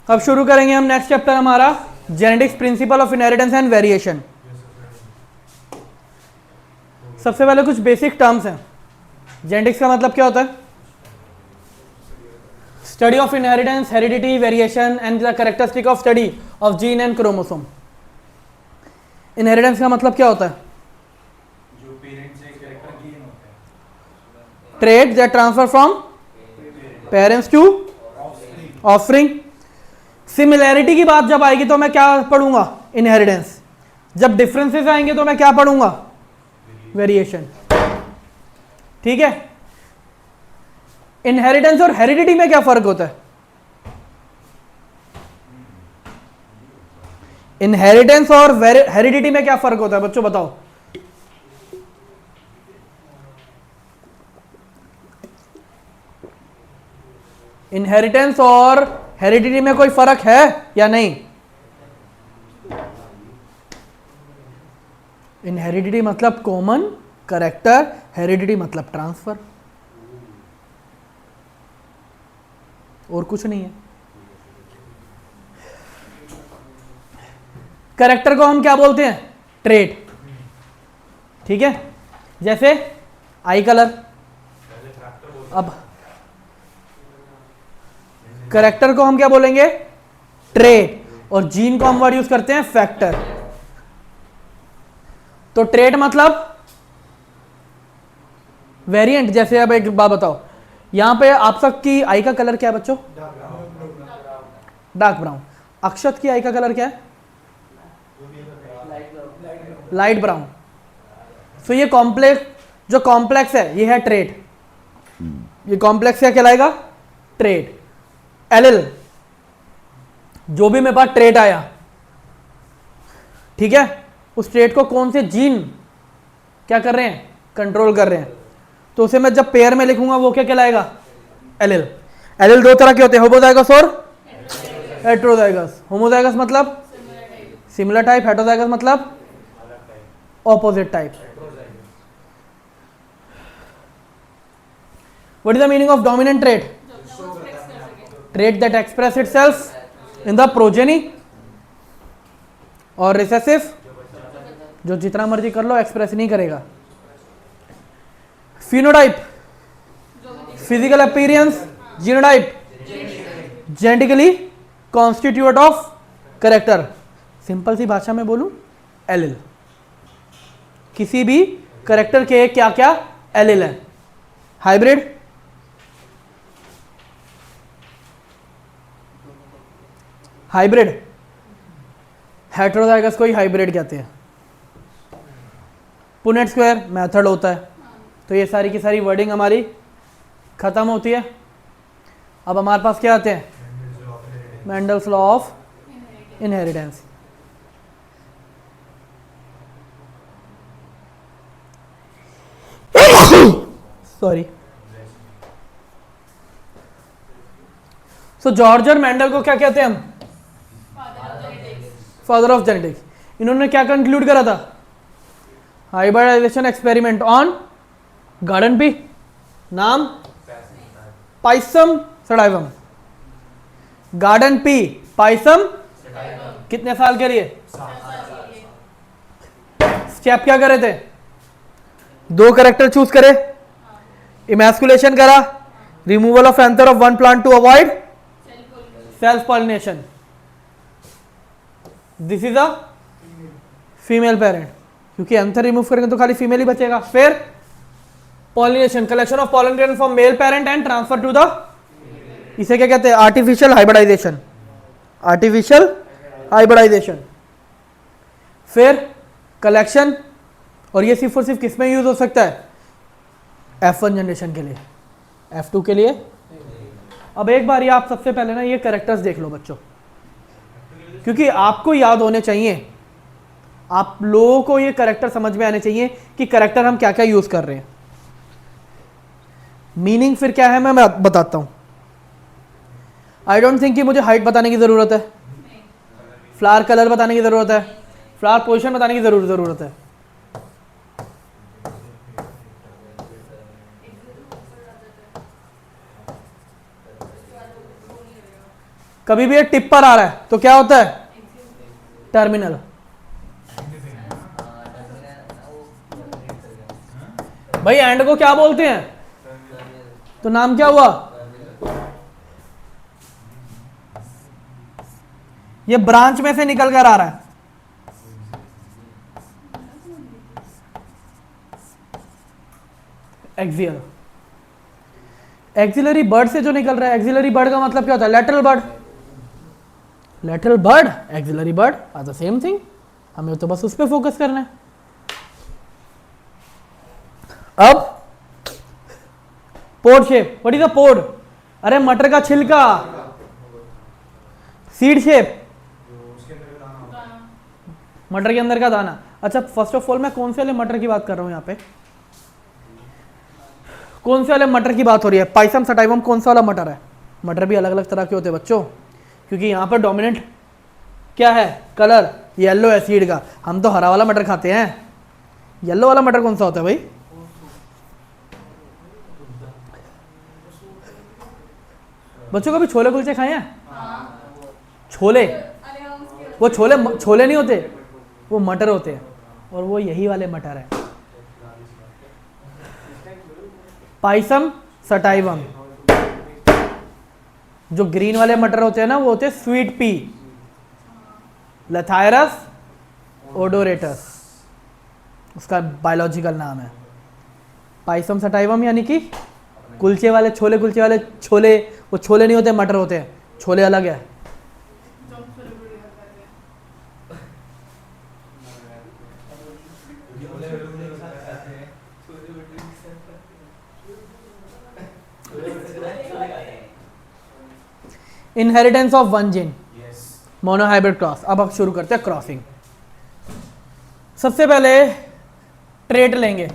अब शुरू करेंगे हम नेक्स्ट चैप्टर हमारा genetics principle of inheritance and variation. सबसे पहले कुछ बेसिक टर्म्स हैं। जेनेटिक्स का मतलब क्या होता है? Study of inheritance, heredity, variation and the characteristic of study of gene and chromosome. Inheritance का मतलब क्या होता है? जो पेरेंट्स से कैरेक्टर गेन होता है, trait that transfer from parents to offspring. Similarity की बात जब आएगी तो मैं क्या पढ़ूंगा? इनहेरिटेंस। जब डिफरेंसेस आएंगे तो मैं क्या पढ़ूंगा? वेरिएशन। ठीक है। इनहेरिटेंस और हेरिडिटी में क्या फर्क होता है? इनहेरिटेंस और हेरिडिटी में क्या फर्क होता है बच्चों, बताओ। इनहेरिटेंस और हेरिडिटी में कोई फर्क है या नहीं? इनहेरिडिटी मतलब कॉमन कैरेक्टर, हेरिडिटी मतलब ट्रांसफर, और कुछ नहीं है। कैरेक्टर को हम क्या बोलते हैं? ट्रेट। ठीक है। जैसे आई कलर। अब कैरेक्टर को हम क्या बोलेंगे? ट्रेट। और जीन को हम वर्ड यूज करते हैं फैक्टर। तो ट्रेट मतलब वेरिएंट। जैसे अब एक बात बताओ, यहां पे आप सबकी आई का कलर क्या है बच्चों? Dark brown. अक्षत की आई का कलर क्या है? Light brown. सो ये कॉम्प्लेक्स, जो कॉम्प्लेक्स है ये है ट्रेट। ये कॉम्प्लेक्स क्या कहलाएगा? ट्रेट। एलिल, जो भी मेरे पास ट्रेट आया, ठीक है, उस ट्रेट को कौन से जीन क्या कर रहे हैं? कंट्रोल कर रहे हैं। तो उसे मैं जब पेयर में लिखूंगा वो क्या कहलाएगा? एलिल। एलिल दो तरह के होते हैं, होमोजाइगस और हेटेरोजाइगस। होमोजाइगस मतलब सिमिलर टाइप, हेटेरोजाइगस मतलब opposite type. What is the meaning of dominant trait? Trait that express itself in the progeny. और रिसेसिव, जो जितना मर्जी कर लो एक्सप्रेस नहीं करेगा। Phenotype, physical appearance. Genotype, genetically constitute of character. Simple सी भाषा में बोलूं, एलिल। किसी भी कैरेक्टर के क्या क्या एलिल है? हाइब्रिड, हाइब्रिड, हेटेरोजाइगस को ही हाइब्रिड कहते हैं। पुनेट स्क्वायर मेथड होता है। तो ये सारी की सारी वर्डिंग हमारी खत्म होती है। अब हमारे पास क्या आते हैं? Mendel's law of inheritance. Sorry. So George और मेंडल को क्या कहते हैं हम? Father of genetics. इन्होंने क्या कंक्लूड करा था? Hybridization experiment on garden pea. नाम? Pisum sativum. Garden pea, Pisum. कितने साल के लिए? स्टेप क्या करे थे? दो कैरेक्टर चूज करे, इमैस्कुलेशन करा, removal of anther of one plant to avoid self pollination. This is a female parent, क्योंकि एंथर रिमूव करेंगे तो खाली फीमेल ही बचेगा। फिर pollination, collection of pollen grain from male parent and transfer to the, इसे क्या कहते हैं? Artificial hybridisation. Artificial hybridisation. फिर कलेक्शन, और ये सिर्फ और सिर्फ किस में यूज हो सकता है? F1 जनरेशन के लिए, F2 के लिए। अब एक बार ये आप सबसे पहले ना ये कैरेक्टर्स देख लो बच्चों, क्योंकि आपको याद होने चाहिए, आप लोगों को ये कैरेक्टर समझ में आने चाहिए कि कैरेक्टर हम क्या क्या यूज कर रहे हैं। मीनिंग फिर क्या है मैं बताता हूं। आई डोंट थिंक कि मुझे हाइट बताने की जरूरत है, फ्लावर कलर बताने की जरूरत है, फ्लावर पोजीशन बताने की जरूरत है। कभी भी ये टिप पर आ रहा है तो क्या होता है? टर्मिनल। भाई एंड को क्या बोलते हैं? तो नाम क्या हुआ? ये ब्रांच में से निकल कर आ रहा है। एक्सियल। एक्सिलरी बर्ड से जो निकल रहा है, एक्सिलरी बर्ड का मतलब क्या होता है? Lateral bud. Lateral bud, axillary bud are the same thing. हमें तो बस उस पर फोकस करना है। अब pod shape, what is a pod? अरे मटर का छिलका। सीड शेप, मटर के अंदर का दाना। अच्छा फर्स्ट ऑफ ऑल मैं कौन से वाले मटर की बात कर रहा हूं? यहाँ पे कौन से वाले मटर की बात हो रही है? पाइसम सटाइवम कौन सा वाला मटर है? मटर भी अलग अलग तरह के होते हैं बच्चों, क्योंकि यहाँ पर डोमिनेंट क्या है? कलर येलो है सीड का। हम तो हरा वाला मटर खाते हैं। येलो वाला मटर कौन सा होता है भाई? बच्चों कभी छोले कुलचे खाए हैं? छोले, वो छोले छोले नहीं होते, वो मटर होते हैं, और वो यही वाले मटर है। Pisum sativum. जो ग्रीन वाले मटर होते हैं ना, वो होते हैं स्वीट पी, लथायरस ओडोरेटस, उसका बायोलॉजिकल नाम है। पाइसम सटाइवम यानी कि कुलचे वाले छोले, कुलचे वाले छोले, वो छोले नहीं होते, मटर होते हैं। छोले अलग है। Inheritance of one gene, monohybrid cross. अब शुरू करते हैं क्रॉसिंग। सबसे पहले ट्रेट लेंगे।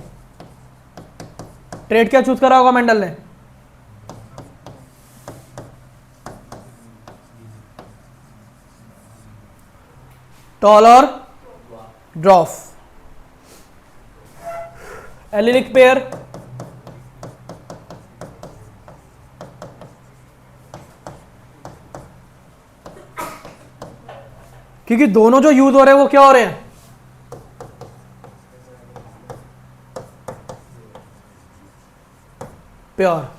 ट्रेट क्या चूज करा होगा मेंडल ने? टॉल और ड्वार्फ। एलिलिक पेयर, क्योंकि दोनों जो यूज हो रहे हैं वो क्या हो रहे हैं? प्योर।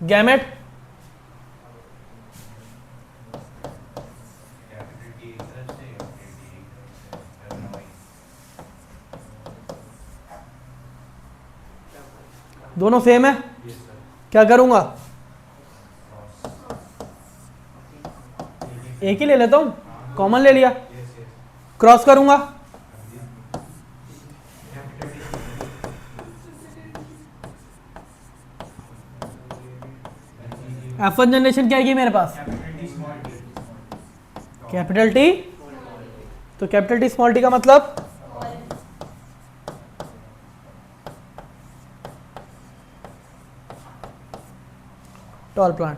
गैमेट, दोनों सेम है। क्या करूंगा? एक ही ले लेता हूं, कॉमन ले लिया, क्रॉस करूंगा। F1 जनरेशन क्या आएगी मेरे पास? Capital T. तो कैपिटल टी स्मॉल टी का मतलब टॉल प्लांट।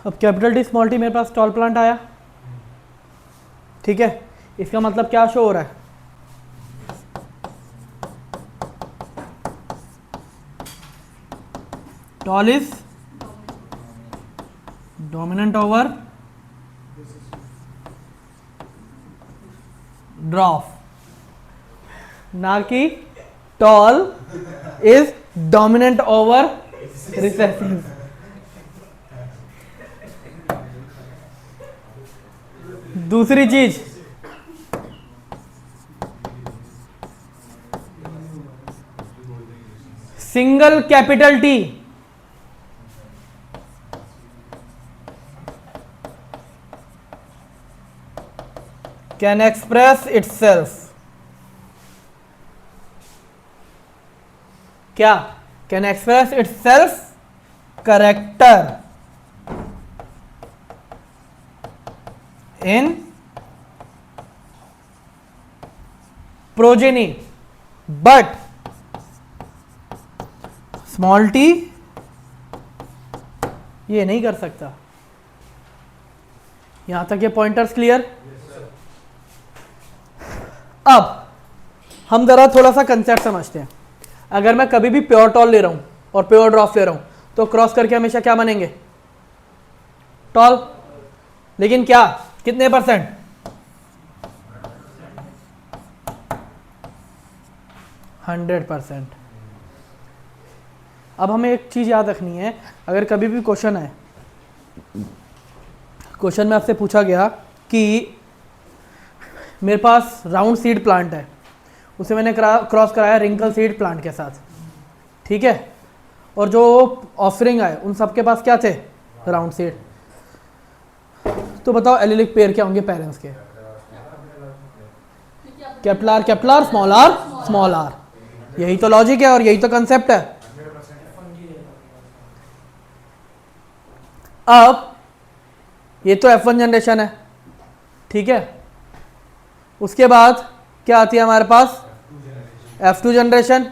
अब कैपिटल टी स्मॉल टी मेरे पास टॉल प्लांट आया, ठीक है। इसका मतलब क्या शो हो रहा है? Tall is dominant over dwarf, ना कि tall is dominant over recessive. दूसरी चीज, single capital T can express itself, क्या? can express itself character in progeny, but small t ये नहीं कर सकता। यहां तक ये पॉइंटर्स क्लियर? अब हम ज़रा थोड़ा सा कंसेप्ट समझते हैं। अगर मैं कभी भी प्योर टॉल ले रहा हूँ और प्योर ड्रॉप ले रहा हूँ तो क्रॉस करके हमेशा क्या बनेंगे? टॉल। लेकिन क्या, कितने परसेंट? 100%। अब हमें एक चीज़ याद रखनी है, अगर कभी भी क्वेश्चन है, क्वेश्चन में आपसे पूछा गया कि मेरे पास राउंड सीड प्लांट है, उसे मैंने क्रॉस कराया रिंकल सीड प्लांट के साथ, ठीक है, और जो ऑफरिंग आए उन सबके पास क्या थे? Round seed. तो बताओ एलिलिक पेयर क्या होंगे पेरेंट्स के? Capital capital, small R. यही तो लॉजिक है और यही तो कंसेप्ट है। अब ये तो F1 जनरेशन है, ठीक है, उसके बाद क्या आती है हमारे पास? F2 generation.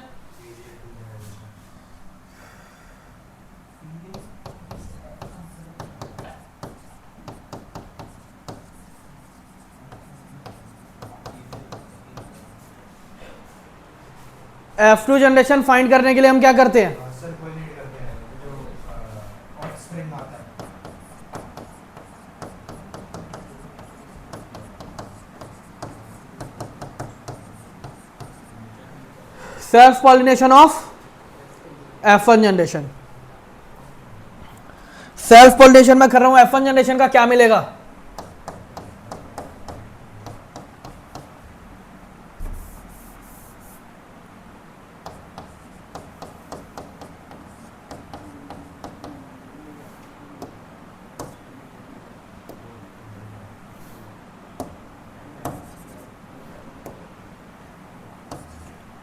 F2 generation find करने के लिए हम क्या करते हैं? सर कोरिलेट करते हैं जो ऑफस्प्रिंग आता है। Self pollination of F1 generation. Self pollination में कर रहा हूं, F1 जनरेशन का क्या मिलेगा?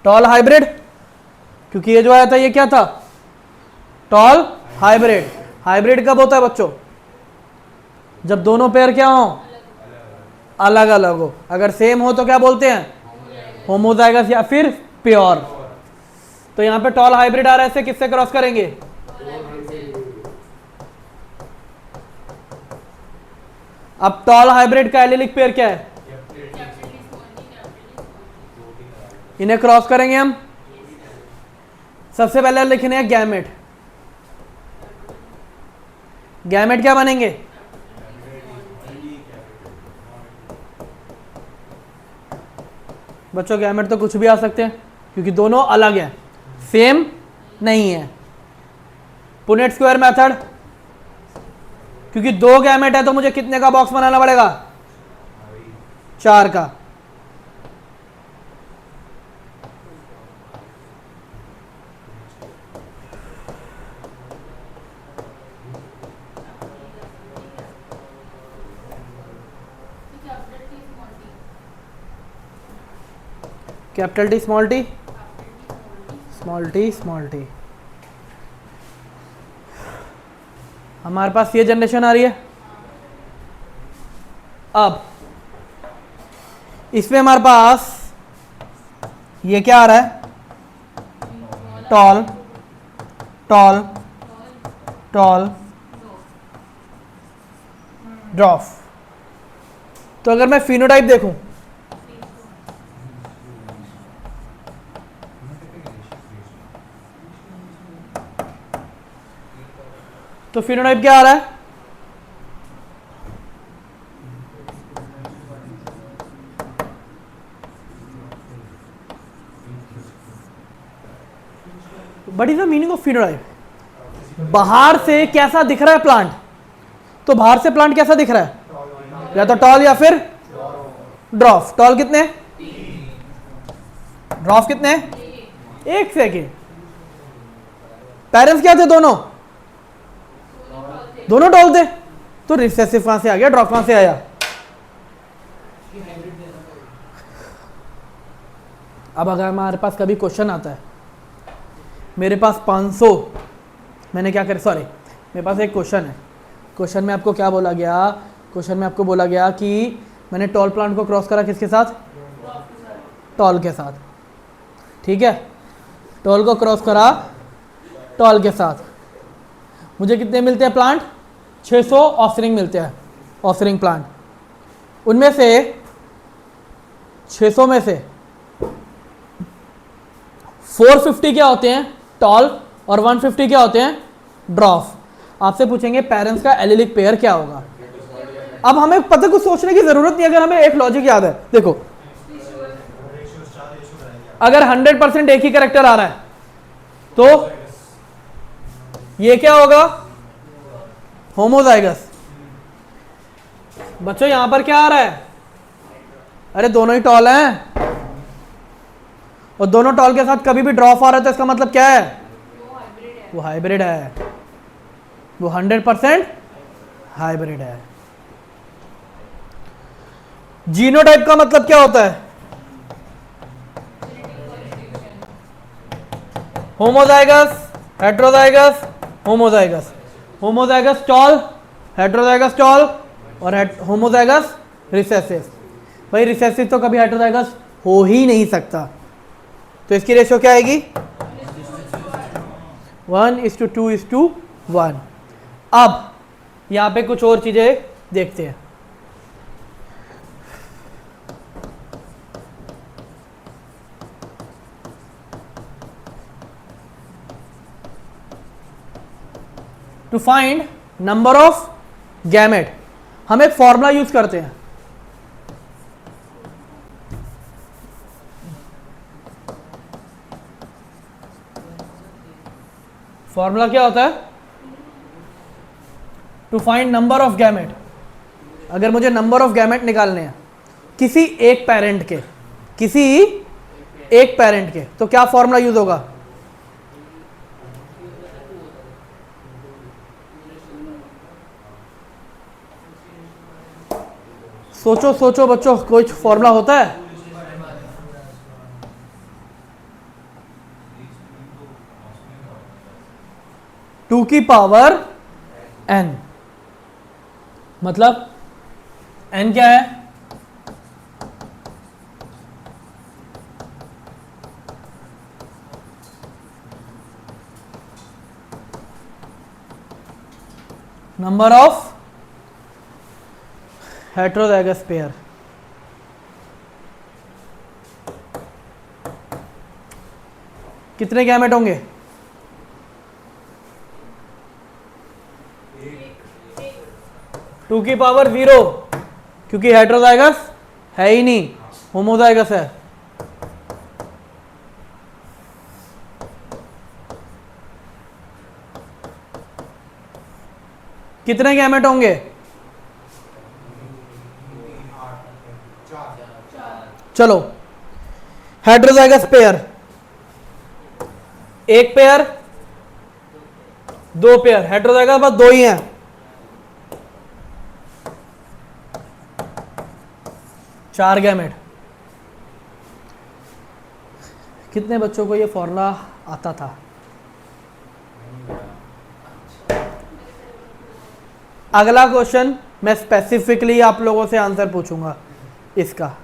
टॉल हाइब्रिड, क्योंकि ये जो आया था ये क्या था? Toll hybrid. हाइब्रिड कब होता है बच्चों? जब दोनों पेयर क्या हो? अलग अलग हो। अगर सेम हो तो क्या बोलते हैं? होमोजाइगस या फिर प्योर। तो यहां पे टॉल हाइब्रिड आ रहा है, इसे किससे क्रॉस करेंगे? अब टॉल हाइब्रिड का एलिलिक पेयर क्या है? इन्हें क्रॉस करेंगे हम। सबसे पहले लिखने हैं गैमेट। गैमेट क्या बनेंगे? बच्चों गैमेट तो कुछ भी आ सकते हैं क्योंकि दोनों अलग हैं, सेम नहीं है। पुनेट स्क्वायर मेथड, क्योंकि दो गैमेट है तो मुझे कितने का बॉक्स बनाना पड़ेगा? 4 का। Capital T small T, small T small T. हमारे पास ये जनरेशन आ रही है। अब इसमें हमारे पास ये क्या आ रहा है? Toll toll toll drop. तो अगर मैं फिनोटाइप देखूं तो फिनोटाइप क्या आ रहा है? But is the meaning of phenotype? बाहर से कैसा दिख रहा है प्लांट? तो बाहर से प्लांट कैसा दिख रहा है? या तो टॉल या फिर ड्रॉफ। टॉल कितने? ड्रॉफ कितने? 1 सेकेंड। पेरेंट्स क्या थे? दोनों टॉल थे। तो रिसेसिव कहां से आ गया? ड्रॉप कहां से आया? अब अगर हमारे पास कभी क्वेश्चन आता है, मेरे पास 500, मैंने क्या कर, सॉरी, मेरे पास एक क्वेश्चन है। क्वेश्चन में आपको क्या बोला गया? क्वेश्चन में आपको बोला गया कि मैंने टॉल प्लांट को क्रॉस करा किसके साथ? टॉल के साथ, ठीक है। टॉल को क्रॉस करा टॉल के साथ, मुझे कितने मिलते हैं प्लांट? 600 ऑफरिंग मिलते हैं, ऑफरिंग प्लांट। उनमें से 600 में से 450 क्या होते हैं? टॉल, और 150 क्या होते हैं? ड्रॉफ। आपसे पूछेंगे पेरेंट्स का एलिलिक पेयर क्या होगा। अब हमें पता कुछ सोचने की जरूरत नहीं, अगर हमें एक लॉजिक याद है। देखो, अगर 100% एक ही कैरेक्टर आ रहा है तो ये क्या होगा? होमोजाइगस। बच्चों यहां पर क्या आ रहा है? अरे दोनों ही टॉल हैं, और दोनों टॉल के साथ कभी भी ड्रॉप आ रहा है तो इसका मतलब क्या है? वो हाइब्रिड है, वो 100% हाइब्रिड है। जीनोटाइप का मतलब क्या होता है? Homozygous, heterozygous, homozygous. Homozygous tall, heterozygous tall, और होमोजाइगस रिसेसिव। भाई रिसेसिव तो कभी हेट्रोजाइगस हो ही नहीं सकता, तो इसकी रेशियो क्या आएगी? 1:2:1। अब यहां पे कुछ और चीजें देखते हैं। To find number of gamete हम एक फॉर्मूला यूज करते हैं। फॉर्मूला क्या होता है? To find number of gamete. अगर मुझे नंबर ऑफ गैमेट निकालने हैं किसी एक पेरेंट के, किसी एक पेरेंट के, तो क्या फॉर्मूला यूज होगा? सोचो सोचो बच्चों, कोई फॉर्मूला होता है? टू की पावर n, मतलब n क्या है? Number of heterozygous pair. कितने गैमेट होंगे? टू की पावर 0, क्योंकि हेट्रोजाइगस है ही नहीं, होमोजाइगस है। कितने गैमेट होंगे? चलो, हेट्रोजाइगस पेयर, एक पेयर, दो पेयर। हेट्रोजाइगस बस दो ही हैं, चार गैमेट। कितने बच्चों को ये फॉर्मूला आता था? अगला क्वेश्चन मैं स्पेसिफिकली आप लोगों से आंसर पूछूंगा इसका।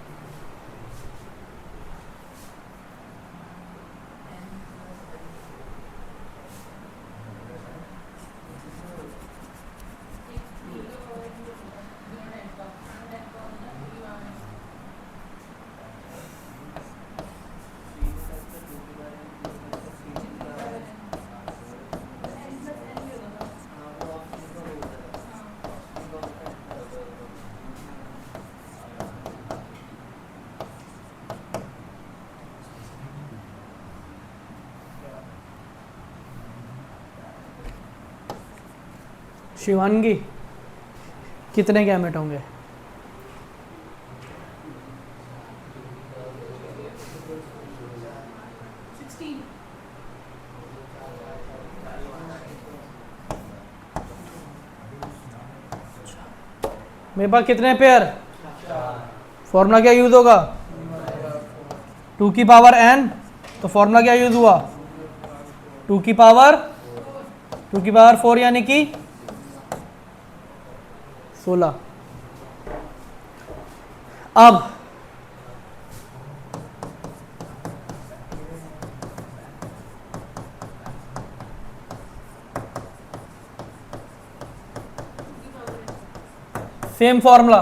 शिवांगी, कितने गैमेट होंगे? मेरे पास कितने पेयर? फॉर्मूला क्या यूज होगा? टू की पावर n, तो फॉर्मूला क्या यूज हुआ? टू की पावर 4 यानी कि 16। अब सेम फॉर्मूला,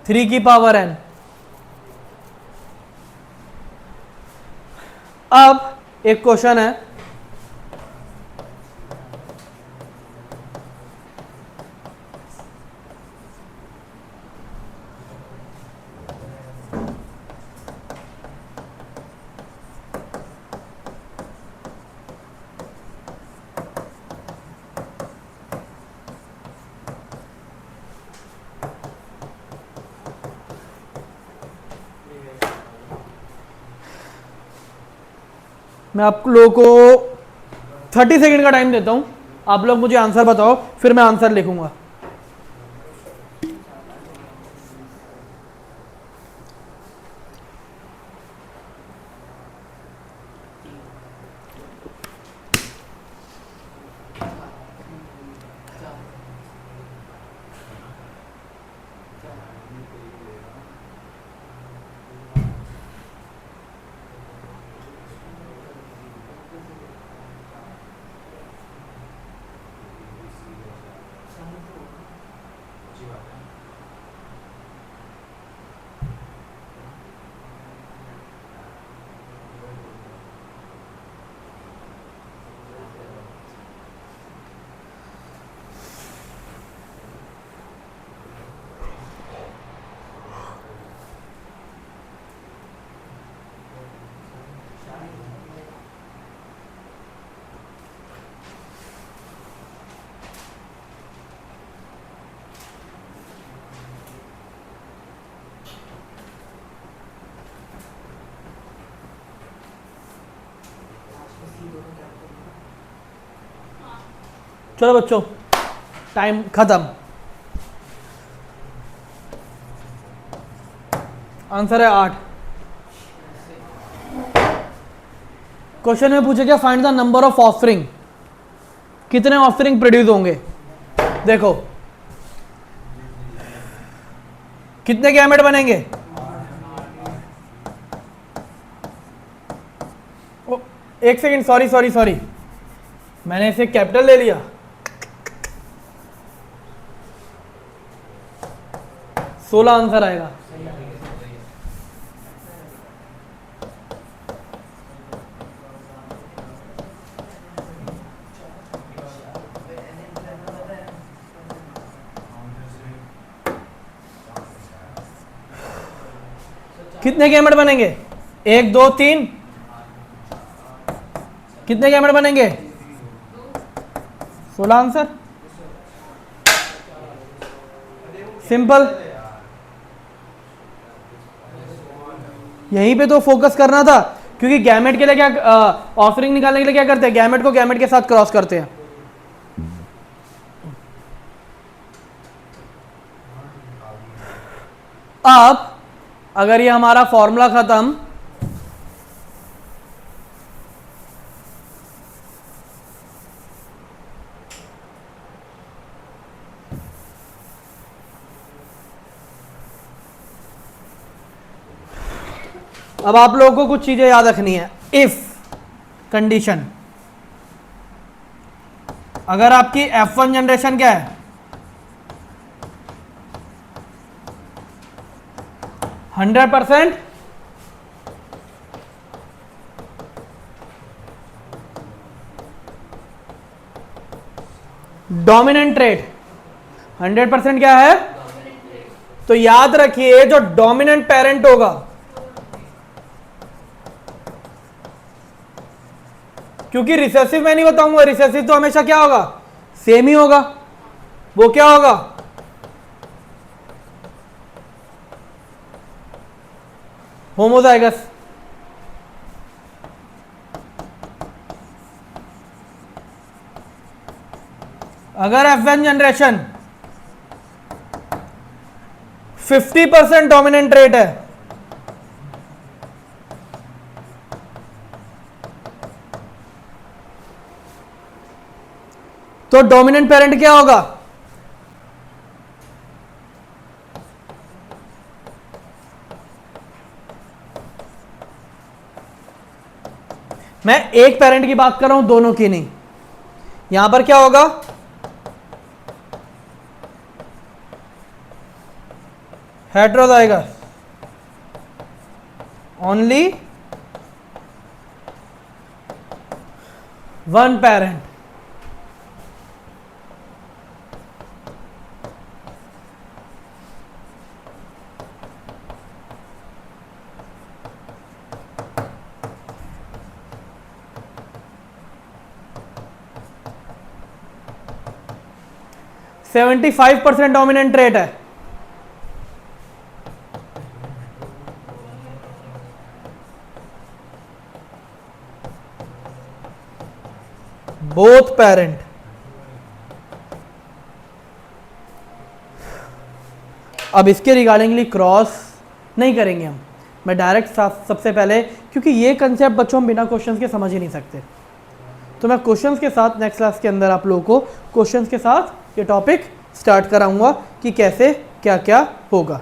3 की पावर n। अब एक क्वेश्चन है, मैं आप लोगों को 30 सेकंड का टाइम देता हूं, आप लोग मुझे आंसर बताओ, फिर मैं आंसर लिखूंगा। चलो बच्चों, टाइम खत्म। आंसर है 8। क्वेश्चन में पूछे क्या, find the number of offering, कितने ऑफरिंग प्रोड्यूस होंगे। देखो कितने गैमेट बनेंगे, ओ, एक सेकेंड, सॉरी सॉरी सॉरी, मैंने इसे कैपिटल ले लिया। 16 आंसर आएगा। कितने गैमेट बनेंगे, 1 2 3, कितने गैमेट बनेंगे, 16 आंसर, सिंपल। यहीं पे तो फोकस करना था, क्योंकि गैमेट के लिए क्या, ऑफरिंग निकालने के लिए क्या करते हैं, गैमेट को गैमेट के साथ क्रॉस करते हैं। अब अगर ये हमारा फॉर्मूला खत्म, अब आप लोगों को कुछ चीजें याद रखनी है। इफ कंडीशन, अगर आपकी F1 जनरेशन क्या है, 100% डोमिनेंट ट्रेड, 100% क्या है, तो याद रखिए जो डोमिनेंट पेरेंट होगा, क्योंकि रिसेसिव मैं नहीं बताऊंगा, रिसेसिव तो हमेशा क्या होगा, सेम ही होगा, वो क्या होगा, होमोजाइगस। अगर F1 जनरेशन 50% डोमिनेंट रेट है, तो डोमिनेंट पेरेंट क्या होगा, मैं एक पेरेंट की बात कर रहा हूं, दोनों की नहीं। यहां पर क्या होगा, heterozygous only one parent, 75% dominant rate है। बोथ पेरेंट, अब इसके रिगार्डिंगली क्रॉस नहीं करेंगे हम, मैं डायरेक्ट सबसे पहले, क्योंकि ये कंसेप्ट बच्चों हम बिना क्वेश्चंस के समझ ही नहीं सकते, तो मैं क्वेश्चंस के साथ नेक्स्ट क्लास के अंदर आप लोगों को क्वेश्चंस के साथ ये टॉपिक स्टार्ट कराऊंगा कि कैसे क्या क्या होगा।